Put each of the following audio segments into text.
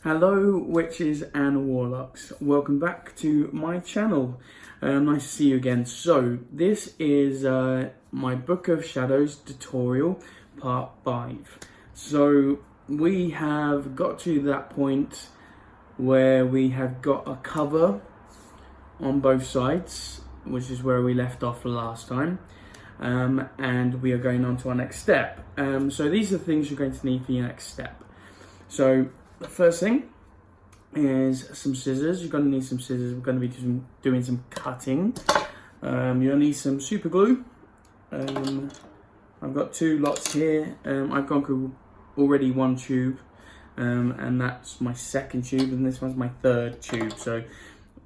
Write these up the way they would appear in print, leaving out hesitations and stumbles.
Hello witches and warlocks, welcome back to my channel. Nice to see you again. So this is my Book of Shadows tutorial part 5. So we have got to that point where we have got a cover on both sides, which is where we left off last time. And we are going on to our next step. So these are the things you're going to need for your next step. So the first thing is some scissors. You're going to need some scissors. We're going to be doing some cutting. You'll need some super glue. I've got 2 lots here. I've gone through already 1 tube, and that's my 2nd tube, and this one's my 3rd tube. So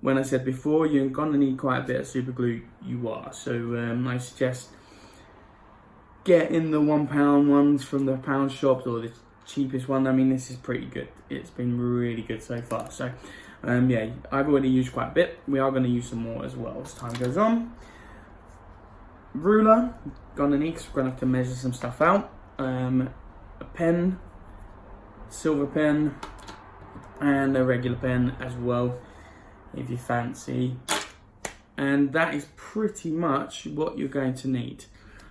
when I said before, you're going to need quite a bit of super glue, you are. So I suggest getting the £1 ones from the pound shops, or the cheapest one. I mean, this is pretty good. It's been really good so far. So yeah, I've already used quite a bit. We are going to use some more as well as time goes on. Ruler, gonna need, because we're going to have to measure some stuff out. A pen, silver pen, and a regular pen as well, if you fancy. And that is pretty much what you're going to need.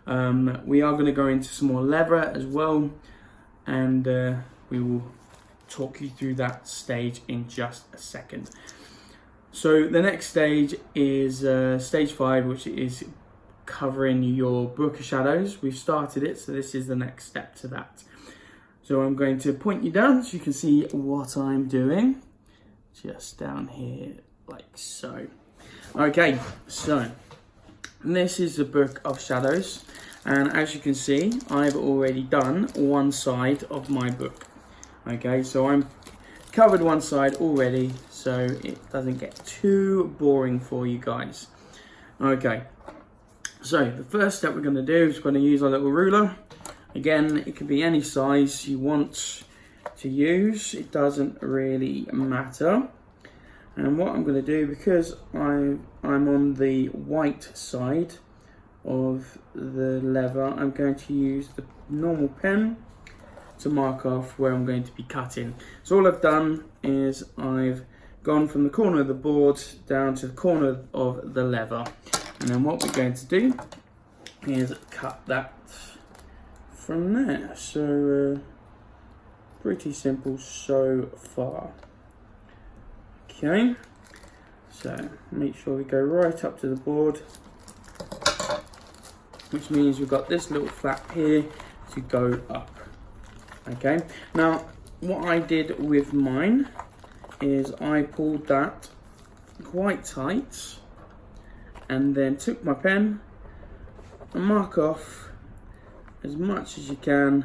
We are going to go into some more leather as well, and we will talk you through that stage in just a second. So the next stage is stage 5, which is covering your Book of Shadows. We've started it, so this is the next step to that. So I'm going to point you down so you can see what I'm doing, just down here like so. Okay, so this is the Book of Shadows, and as you can see, I've already done one side of my book. Okay, so I'm covered one side already, so it doesn't get too boring for you guys. Okay, so the first step we're going to do is we're going to use our little ruler. Again, it could be any size you want to use, it doesn't really matter. And what I'm going to do, because I'm on the white side of the leather, I'm going to use the normal pen to mark off where I'm going to be cutting. So all I've done is I've gone from the corner of the board down to the corner of the leather. And then what we're going to do is cut that from there. So pretty simple so far. Okay, so make sure we go right up to the board, which means we've got this little flap here to go up. Okay, now what I did with mine is I pulled that quite tight and then took my pen and mark off as much as you can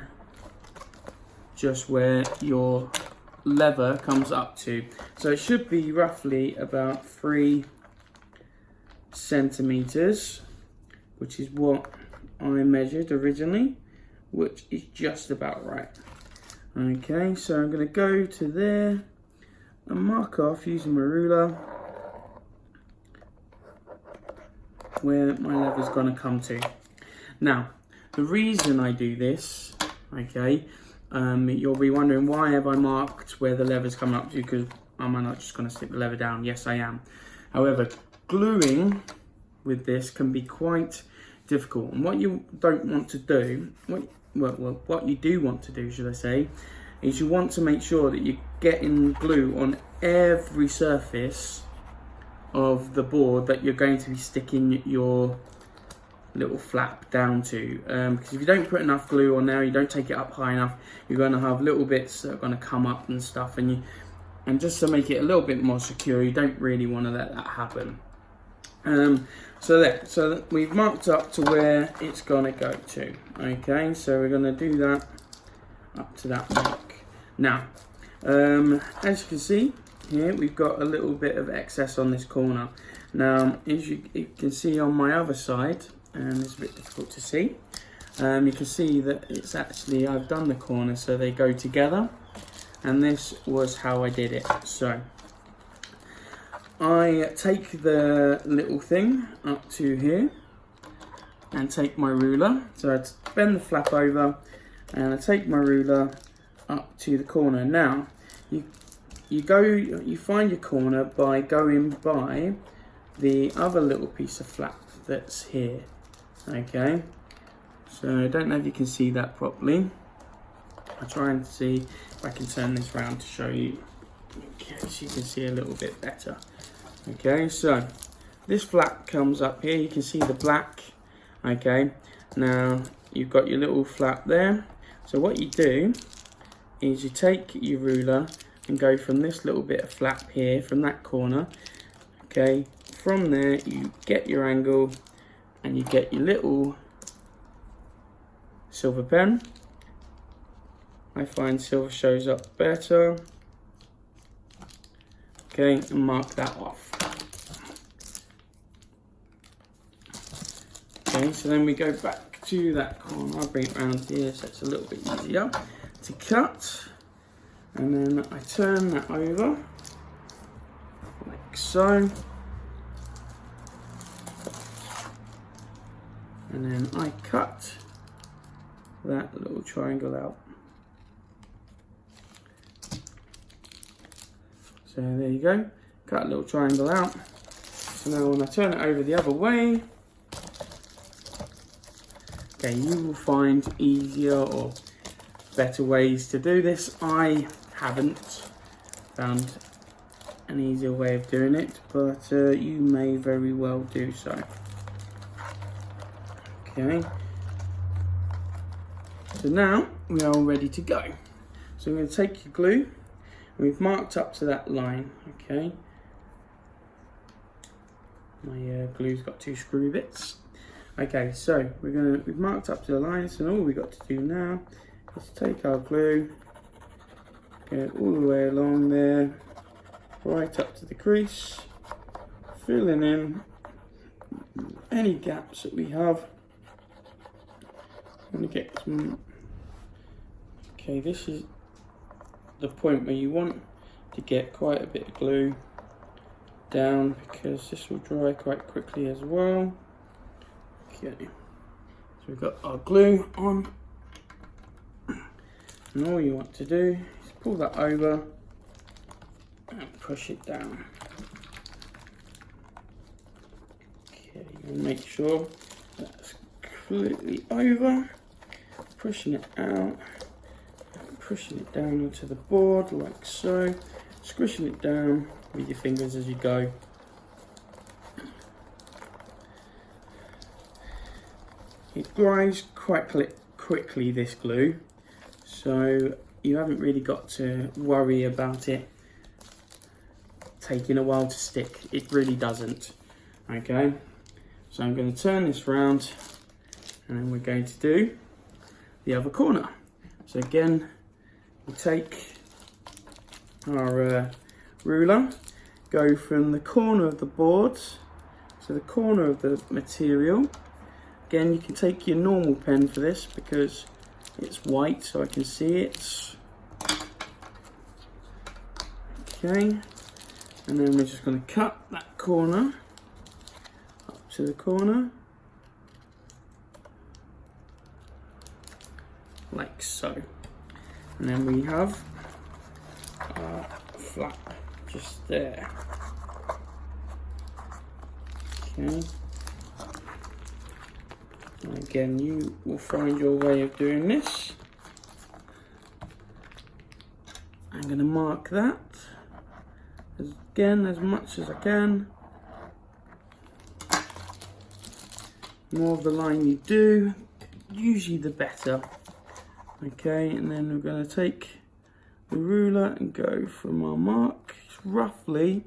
just where your leather comes up to. So it should be roughly about 3 centimeters, which is what I measured originally, which is just about right. Okay, so I'm going to go to there and mark off using my ruler where my leather's going to come to. Now, the reason I do this, okay, you'll be wondering, why have I marked where the leather's coming up to? Because am I not just going to stick the leather down? Yes, I am. However, gluing with this can be quite difficult. And what you don't want to do, what you do want to do, should I say, is you want to make sure that you're getting glue on every surface of the board that you're going to be sticking your little flap down to, because if you don't put enough glue on there, you don't take it up high enough, you're going to have little bits that are going to come up and stuff, and just to make it a little bit more secure, you don't really want to let that happen. So we've marked up to where it's going to go to. Okay, so we're going to do that up to that mark. Now, as you can see here, we've got a little bit of excess on this corner. Now, as you can see on my other side, and it's a bit difficult to see, you can see that it's actually, I've done the corner so they go together, and this was how I did it. So I take the little thing up to here and take my ruler, so I bend the flap over and I take my ruler up to the corner. Now you find your corner by going by the other little piece of flap that's here. Okay, so I don't know if you can see that properly. I'll try and see if I can turn this around to show you, okay, so you can see a little bit better. Okay, so this flap comes up here, you can see the black. Okay, now you've got your little flap there. So what you do is you take your ruler and go from this little bit of flap here, from that corner. Okay, from there you get your angle and you get your little silver pen. I find silver shows up better. Okay, and mark that off. Okay, so then we go back to that corner. I'll bring it around here so it's a little bit easier to cut. And then I turn that over, like so. And then I cut that little triangle out. So there you go, cut a little triangle out. So now when I turn it over the other way, okay, you will find easier or better ways to do this. I haven't found an easier way of doing it, but you may very well do so. Okay, so now we are all ready to go. So I'm going to take your glue. We've marked up to that line, okay. My glue's got 2 screw bits. Okay, so we've marked up to the line, so all we've got to do now is take our glue, go all the way along there, right up to the crease, filling in any gaps that we have. I'm going to get some, okay, this is the point where you want to get quite a bit of glue down because this will dry quite quickly as well. Okay, so we've got our glue on, and all you want to do is pull that over and push it down. Okay, and make sure that's completely over, pushing it out. Pushing it down onto the board like so, squishing it down with your fingers as you go. It dries quite quickly, this glue, so you haven't really got to worry about it taking a while to stick. It really doesn't. Okay, so I'm going to turn this round and then we're going to do the other corner. So again, we take our ruler, go from the corner of the board to the corner of the material. Again, you can take your normal pen for this because it's white so I can see it. Okay, and then we're just going to cut that corner up to the corner like so. And then we have our flap just there. Okay. And again, you will find your way of doing this. I'm going to mark that again as much as I can. The more of the line you do, usually the better. Okay, and then we're going to take the ruler and go from our mark, roughly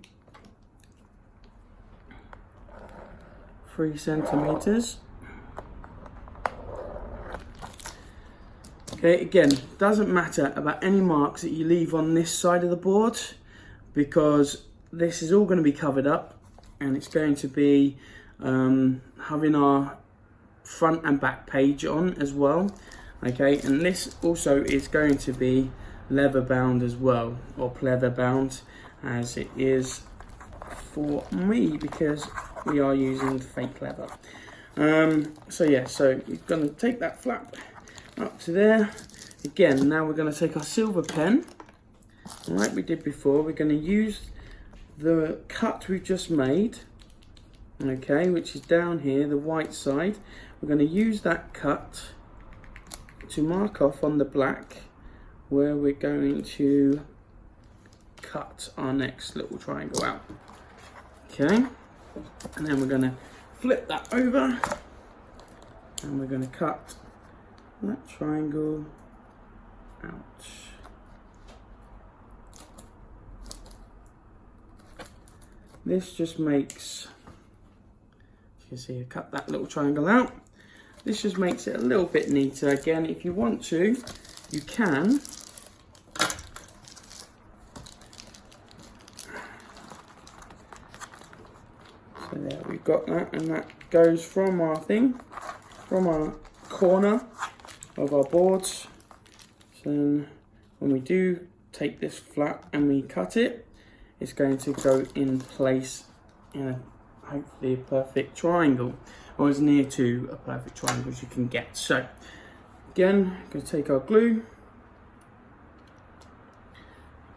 3 centimeters. Okay, again, doesn't matter about any marks that you leave on this side of the board because this is all going to be covered up and it's going to be having our front and back page on as well. Okay, and this also is going to be leather bound as well, or pleather bound as it is for me because we are using fake leather. So yeah, so you're going to take that flap up to there. Again, now we're going to take our silver pen And like we did before, we're going to use the cut we've just made, okay, which is down here, the white side. We're going to use that cut to mark off on the black where we're going to cut our next little triangle out. Okay, and then we're going to flip that over and we're going to cut that triangle out. This just makes, as you can see, I cut that little triangle out. This just makes it a little bit neater. Again, if you want to, you can. So there, we've got that, and that goes from our thing, from our corner of our boards. So then when we do take this flap and we cut it, it's going to go in place in a, hopefully a perfect triangle, or as near to a perfect triangle as you can get. So again, I'm going to take our glue.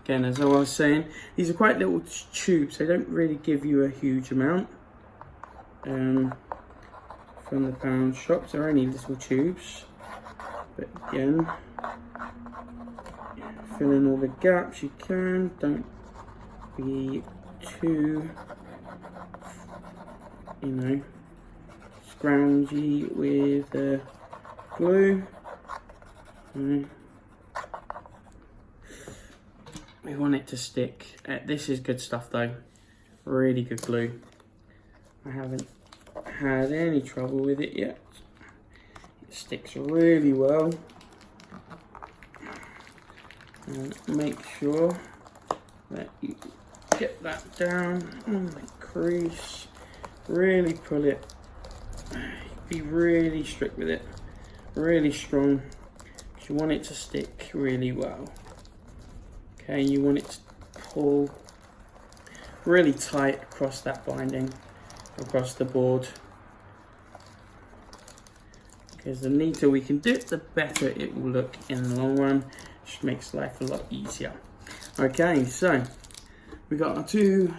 Again, as I was saying, these are quite little tubes, they don't really give you a huge amount. From the pound shops, they're only little tubes, but again, fill in all the gaps you can. Don't be too, you know, scroungy with the glue. We want it to stick. This is good stuff though, really good glue. I haven't had any trouble with it yet. It sticks really well. And make sure that you get that down on the crease. Really pull it. Be really strict with it. Really strong. You want it to stick really well. Okay, you want it to pull really tight across that binding, across the board. Because the neater we can do it, the better it will look in the long run. Just makes life a lot easier. Okay, so we got our two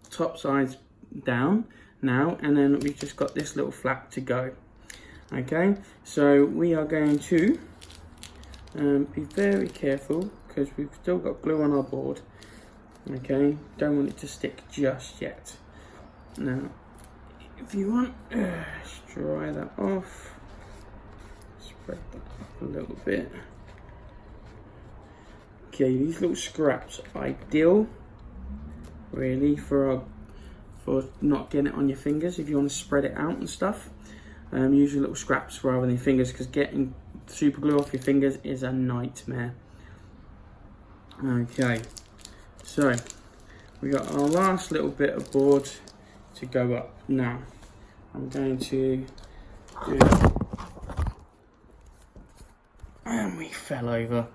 top sides down now, and then we've just got this little flap to go. Okay, so we are going to be very careful because we've still got glue on our board. Okay, don't want it to stick just yet. Now, if you want, just dry that off. Spread that up a little bit. Okay, these little scraps are ideal, really, for not getting it on your fingers. If you want to spread it out and stuff, use your little scraps rather than fingers, because getting super glue off your fingers is a nightmare. Okay, so we got our last little bit of board to go up. Now I'm going to do, and we fell over.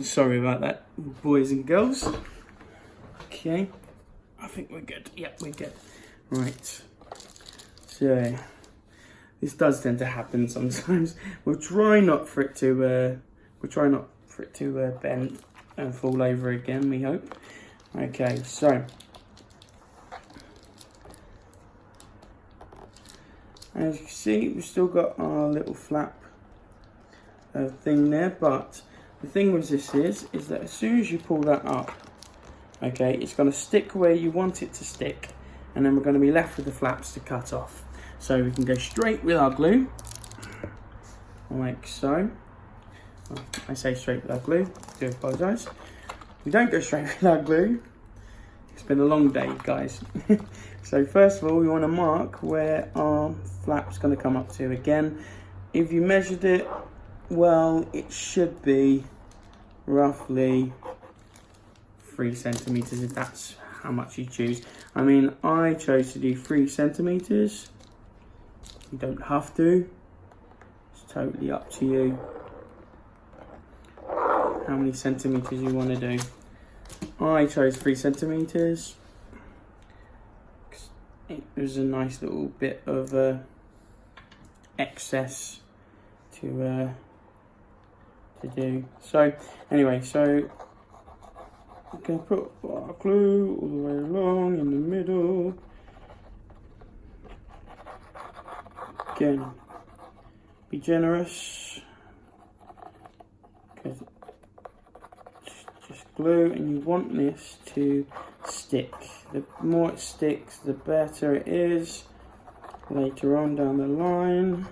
Sorry about that, boys and girls. Okay, I think we're good. Yep, we're good. Right, so this does tend to happen sometimes. We'll try not for it to bend and fall over again, we hope. Okay, so as you can see, we've still got our little flap thing there, but the thing with this is that as soon as you pull that up, okay, it's going to stick where you want it to stick, and then we're going to be left with the flaps to cut off. So we can go straight with our glue, like so. Well, I say straight with our glue, I do apologise. We don't go straight with our glue. It's been a long day, guys. So first of all, we want to mark where our flap's going to come up to. Again, if you measured it, well, it should be roughly 3 centimeters, if that's how much you choose. I mean, I chose to do 3 centimeters. You don't have to. It's totally up to you how many centimeters you want to do. I chose 3 centimeters. It was a nice little bit of excess to do. So anyway, so can put bar glue all the way along in the middle. Again, be generous, because just glue, and you want this to stick. The more it sticks, the better it is later on down the line.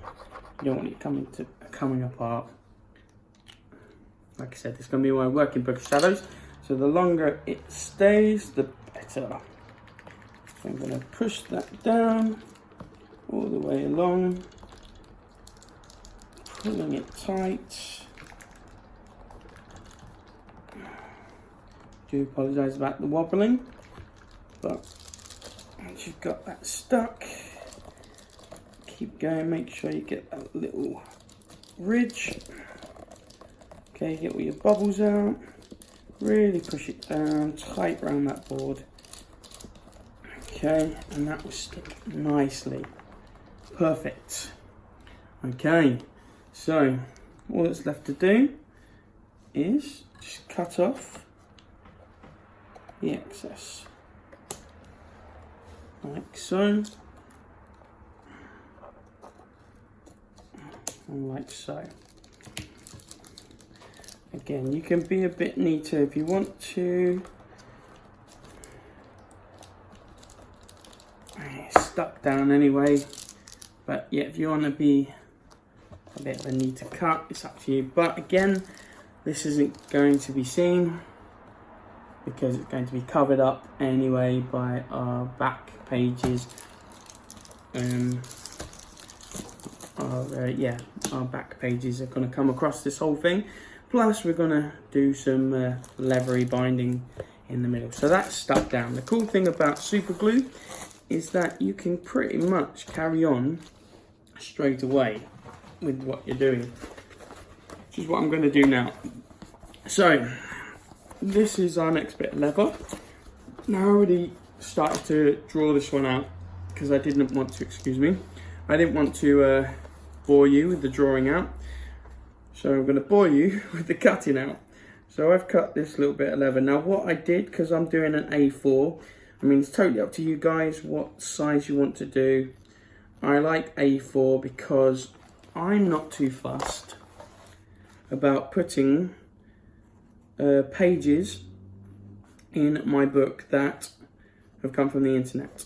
You don't want it coming apart. Like I said, this is going to be my working book of shadows, so the longer it stays, the better. So I'm going to push that down all the way along, pulling it tight. Do apologise about the wobbling, but once you've got that stuck, keep going, make sure you get that little ridge. Okay, get all your bubbles out, really push it down tight around that board. Okay, and that will stick nicely. Perfect. Okay, so all that's left to do is just cut off the excess, like so, and like so. Again, you can be a bit neater if you want to. It's stuck down anyway, but yeah, if you want to be a bit of a neater cut, it's up to you. But again, this isn't going to be seen because it's going to be covered up anyway by our back pages. Our back pages are going to come across this whole thing. Plus, we're going to do some leathery binding in the middle. So that's stuck down. The cool thing about super glue is that you can pretty much carry on straight away with what you're doing, which is what I'm going to do now. So this is our next bit of leather. Now I already started to draw this one out because I didn't want to, I didn't want to bore you with the drawing out. So I'm going to bore you with the cutting out. So I've cut this little bit of leather. Now what I did, because I'm doing an A4, I mean, it's totally up to you guys what size you want to do. I like A4 because I'm not too fussed about putting pages in my book that have come from the internet.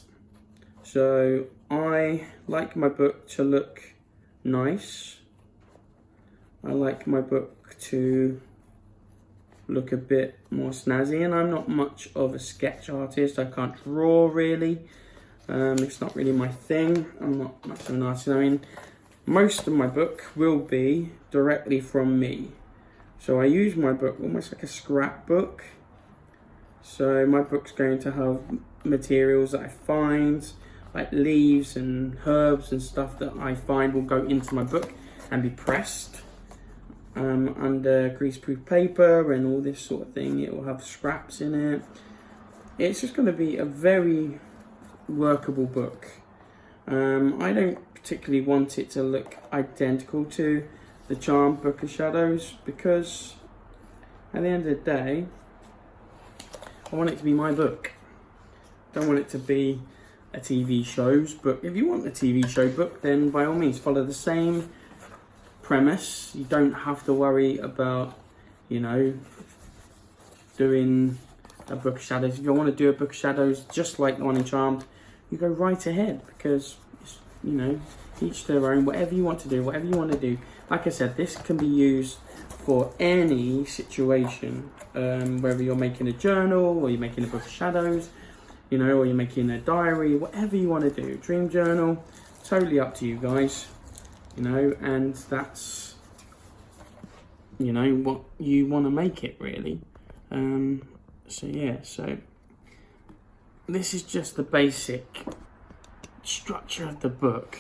So I like my book to look nice. I like my book to look a bit more snazzy, and I'm not much of a sketch artist. I can't draw really. It's not really my thing. I'm not much of an artist. I mean, most of my book will be directly from me. So I use my book almost like a scrapbook. So my book's going to have materials that I find, like leaves and herbs and stuff that I find will go into my book and be pressed under greaseproof paper and all this sort of thing. It will have scraps in it. It's just going to be a very workable book. I don't particularly want it to look identical to the Charmed Book of Shadows because at the end of the day, I want it to be my book. I don't want it to be a TV show's book. If you want a TV show book, then by all means follow the same premise. You don't have to worry about, you know, doing a Book of Shadows. If you want to do a Book of Shadows just like the one in Charmed, you go right ahead because, you know, each to their own. Whatever you want to do, whatever you want to do. Like I said, this can be used for any situation, whether you're making a journal or you're making a Book of Shadows, you know, or you're making a diary, whatever you want to do, dream journal, totally up to you guys, you know, and that's, you know, what you want to make it really. So yeah, so this is just the basic structure of the book.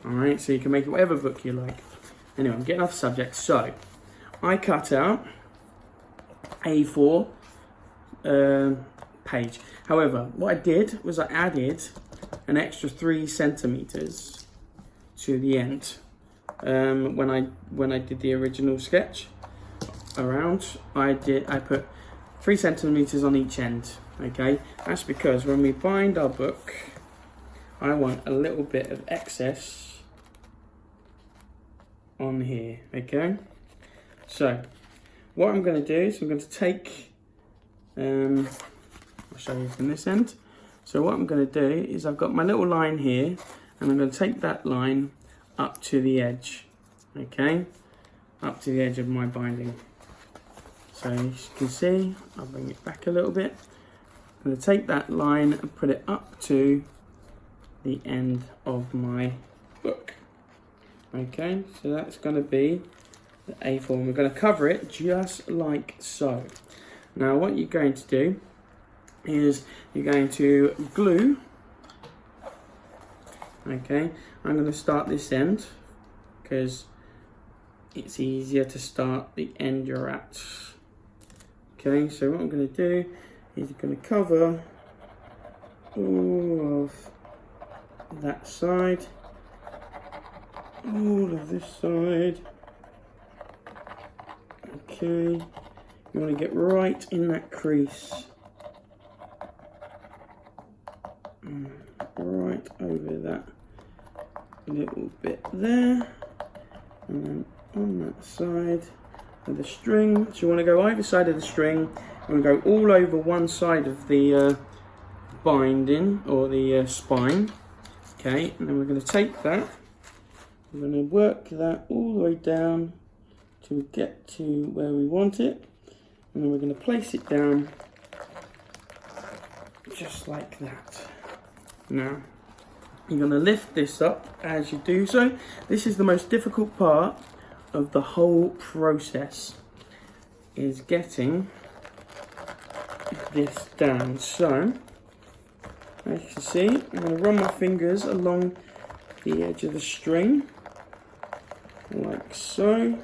All right, so you can make it whatever book you like. Anyway, I'm getting off subject. So I cut out A4 page. However, what I did was I added an extra 3 centimeters to the end. When I did the original sketch around, I put 3 centimeters on each end. Okay, that's because when we bind our book, I want a little bit of excess on here. Okay, so what I'm going to do is I'm going to take, I'll show you from this end. So what I'm going to do is I've got my little line here, and I'm going to take that line up to the edge. Okay, up to the edge of my binding. So as you can see, I'll bring it back a little bit. I'm going to take that line and put it up to the end of my book. Okay, so that's going to be the A4. We're going to cover it just like so. Now what you're going to do is you're going to glue. Okay, I'm going to start this end because it's easier to start the end you're at. Okay, so what I'm going to do is I'm going to cover all of that side, all of this side. Okay, you want to get right in that crease, right over that little bit there, and then on that side of the string. So you want to go either side of the string and go all over one side of the binding or the spine. Okay, and then we're going to take that, we're going to work that all the way down to get to where we want it, and then we're going to place it down just like that. Now you're going to lift this up as you do so. This is the most difficult part of the whole process, is getting this down. So as you can see, I'm going to run my fingers along the edge of the string like so.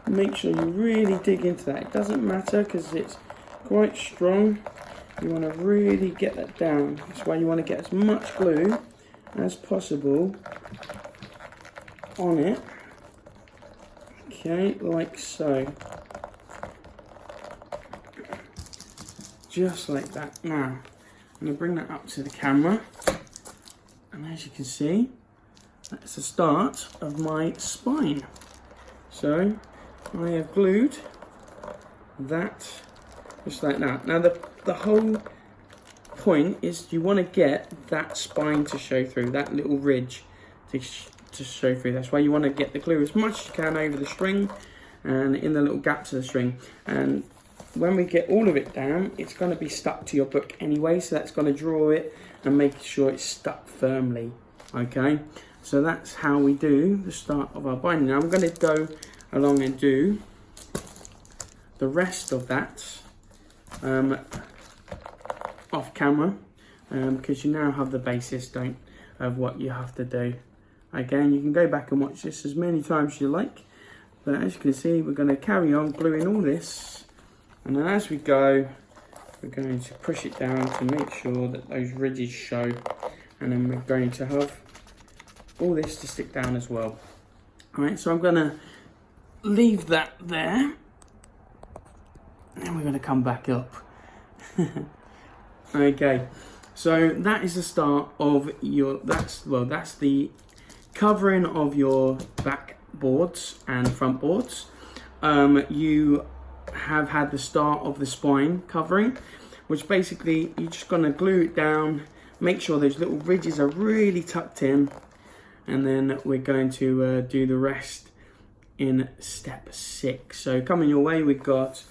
Make sure you really dig into that. It doesn't matter because it's quite strong. You want to really get that down. That's why you want to get as much glue as possible on it. Okay, like so. Just like that. Now, I'm going to bring that up to the camera. And as you can see, that's the start of my spine. So, I have glued that just like that. Now, the whole point is you want to get that spine to show through, that little ridge to show through. That's why you want to get the glue as much as you can over the string and in the little gaps of the string. And when we get all of it down, it's going to be stuck to your book anyway, so that's going to draw it and make sure it's stuck firmly. Okay, so that's how we do the start of our binding. Now I'm going to go along and do the rest of that off camera, because you now have the basis of what you have to do. Again, you can go back and watch this as many times as you like, but as you can see, we're going to carry on gluing all this, and then as we go, we're going to push it down to make sure that those ridges show, and then we're going to have all this to stick down as well. Alright, so I'm going to leave that there, and we're going to come back up. Okay, so that is the start of your, that's the covering of your back boards and front boards. You have had the start of the spine covering, which basically you're just going to glue it down, make sure those little ridges are really tucked in, and then we're going to do the rest in step 6. So coming your way, we've got,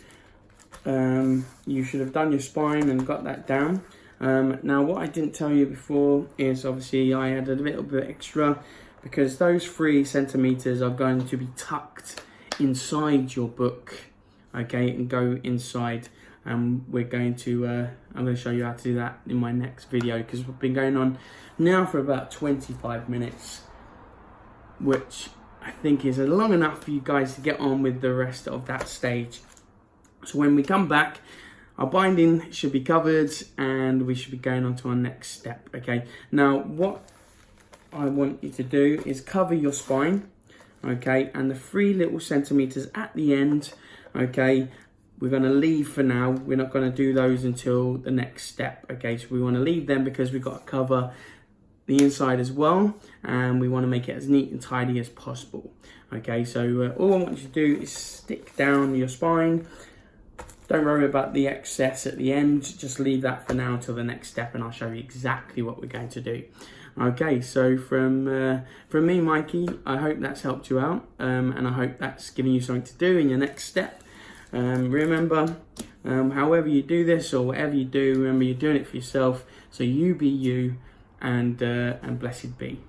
you should have done your spine and got that down. Now what I didn't tell you before is obviously I added a little bit extra, because those 3 centimeters are going to be tucked inside your book, okay, and go inside. And we're going to, I'm going to show you how to do that in my next video, because we've been going on now for about 25 minutes, which I think is long enough for you guys to get on with the rest of that stage. So when we come back, our binding should be covered and we should be going on to our next step, okay? Now, what I want you to do is cover your spine, okay? And the 3 little centimeters at the end, okay? we're going to leave for now. We're not going to do those until the next step. Okay, so we want to leave them because we've got to cover the inside as well, and we want to make it as neat and tidy as possible. Okay, so all I want you to do is stick down your spine. Don't worry about the excess at the end, just leave that for now until the next step, and I'll show you exactly what we're going to do. Okay, so from me, Mikey, I hope that's helped you out, and I hope that's given you something to do in your next step. Remember, however you do this or whatever you do, remember you're doing it for yourself, so you be you, and blessed be.